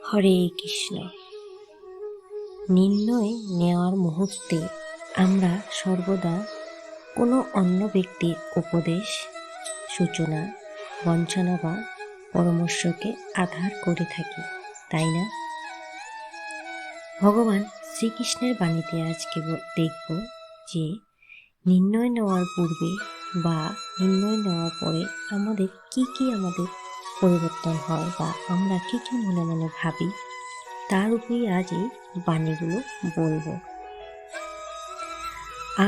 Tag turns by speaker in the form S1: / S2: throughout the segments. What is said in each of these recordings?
S1: হরে কৃষ্ণ। নির্ণয় নেওয়ার মুহূর্তে আমরা সর্বদা কোনো অন্য ব্যক্তির উপদেশ, সূচনা, বঞ্চনা বা পরামর্শকে আধার করে থাকি, তাই না? ভগবান শ্রীকৃষ্ণের বাণীতে আজকে দেখব যে নির্ণয় নেওয়ার পূর্বে বা নির্ণয় নেওয়ার পরে আমাদের আমাদের পরিবর্তন হয় বা আমরা কি মনে মনে ভাবি, তার উপরেই আজ এই বাণীগুলো বলবো।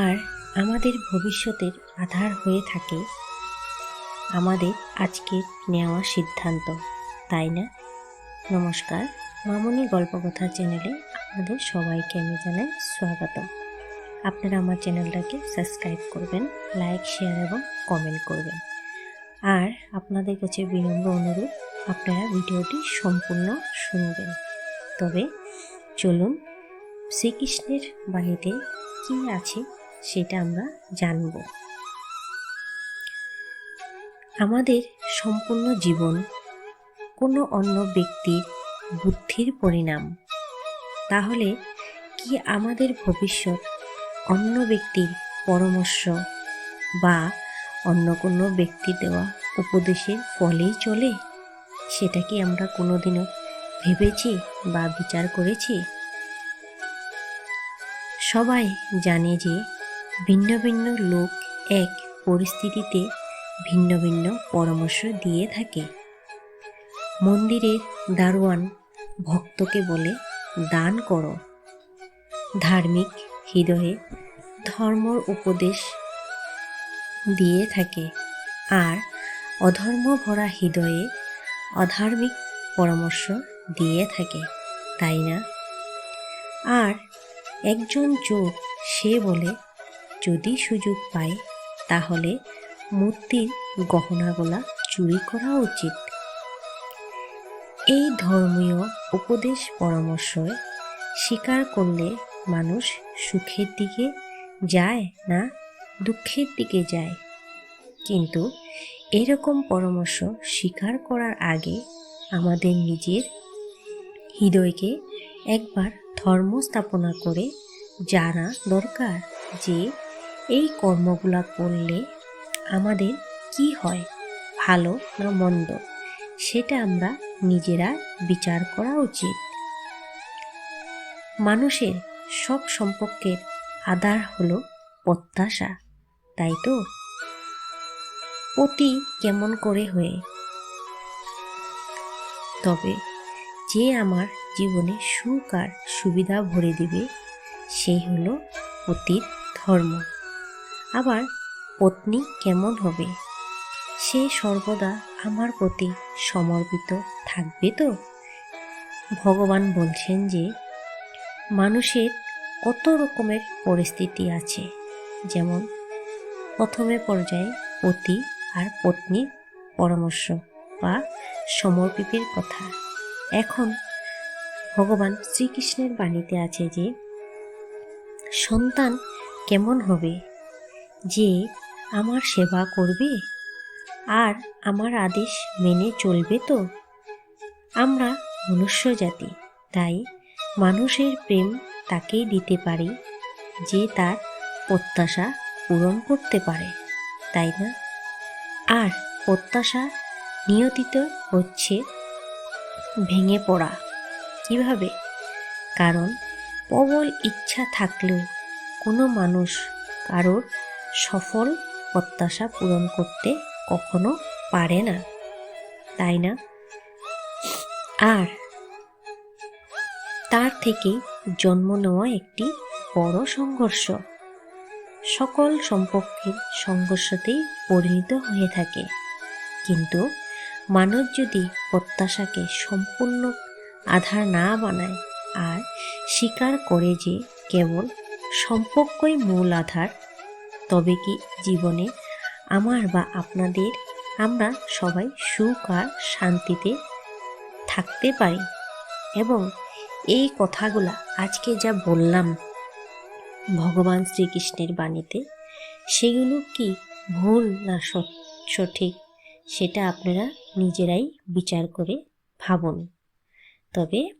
S1: আর আমাদের ভবিষ্যতের আধার হয়ে থাকে আমাদের আজকের নেওয়া সিদ্ধান্ত, তাই না? নমস্কার, মামনি গল্পকথা চ্যানেলে আপনাদের সবাইকে আমি জানাই স্বাগত। আপনারা আমার চ্যানেলটাকে সাবস্ক্রাইব করবেন, লাইক, শেয়ার এবং কমেন্ট করবেন। আর আপনাদের কাছে বিনম্র অনুরোধ, আপনারা ভিডিওটি সম্পূর্ণ শুনবেন। তবে চলুন শ্রীকৃষ্ণের বাণীতে কি আছে সেটা আমরা জানব। আমাদের সম্পূর্ণ জীবন কোনো অন্য ব্যক্তির বুদ্ধির পরিণাম। তাহলে কি আমাদের ভবিষ্যৎ অন্য ব্যক্তির পরামর্শ বা অন্য কোনো ব্যক্তি দেওয়া উপদেশের ফলেই চলে? সেটা কি আমরা কোনোদিনও ভেবেছি বা বিচার করেছি? সবাই জানে যে ভিন্ন ভিন্ন লোক এক পরিস্থিতিতে ভিন্ন ভিন্ন পরামর্শ দিয়ে থাকে। মন্দিরের দারোয়ান ভক্তকে বলে দান করো, ধার্মিক হৃদয়ে ধর্মর উপদেশ দিয়ে থাকে, আর অধর্ম ভরা হৃদয়ে অধার্মিক পরামর্শ দিয়ে থাকে, তাই না? আর একজন যোগ সে বলে যদি সুযোগ পায় তাহলে মূর্তির গহনাগুলা চুরি করা উচিত। এই ধর্মীয় উপদেশ পরামর্শ স্বীকার করলে মানুষ সুখের দিকে যায় না দুঃখের দিকে যায়। কিন্তু এরকম পরামর্শ স্বীকার করার আগে আমাদের নিজের হৃদয়কে একবার ধর্ম স্থাপনা করে জানা দরকার যে এই কর্মগুলা করলে আমাদের কি হয়, ভালো না মন্দ, সেটা আমরা নিজেরা বিচার করা উচিত। মানুষের সব সম্পর্কের আধার হলো প্রত্যাশা, তাই তো? পতি কেমন করে হয়ে, তবে যে আমার জীবনে সুখ আর সুবিধা ভরে দিবে সেই হলো পতির ধর্ম। আবার পত্নী কেমন হবে, সে সর্বদা আমার প্রতি সমর্পিত থাকবে তো? ভগবান বলছেন যে মানুষের কত রকমের পরিস্থিতি আছে, যেমন প্রথমে পর্যায়ে পতি আর পত্নীর পরামর্শ বা সমর্পিতের কথা। এখন ভগবান শ্রীকৃষ্ণের বাণীতে আছে যে সন্তান কেমন হবে, যে আমার সেবা করবে আর আমার আদেশ মেনে চলবে তো? আমরা মনুষ্য জাতি, তাই মানুষের প্রেম তাকেই দিতে পারি যে তার প্রত্যাশা পূরণ করতে পারে, তাই না? আর প্রত্যাশা নিয়তিত হচ্ছে ভেঙে পড়া। কিভাবে? কারণ প্রবল ইচ্ছা থাকলেও কোনো মানুষ কারোর সফল প্রত্যাশা পূরণ করতে কখনো পারে না, তাই না? আর তার থেকে জন্ম নেওয়া একটি বড় সংঘর্ষ সকল সম্পর্কের সংঘর্ষতেই পরিণত হয়ে থাকে। কিন্তু মানুষ যদি প্রত্যাশাকে সম্পূর্ণ আধার না বানায় আর স্বীকার করে যে কেবল সম্পর্কই মূল আধার, তবে কি জীবনে আমার বা আপনাদের আমরা সবাই সুখ আর শান্তিতে থাকতে পারি। এবং এই কথাগুলা আজকে যা বললাম ভগবান শ্রীকৃষ্ণের বাণীতে, সেগুলো কি ভুল না সঠিক, সেটা আপনারা নিজেরাই বিচার করে ভাবুন। তবে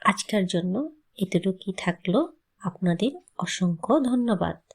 S1: আজকের জন্য এতটুকুই থাকলো। আপনাদের অসংখ্য ধন্যবাদ।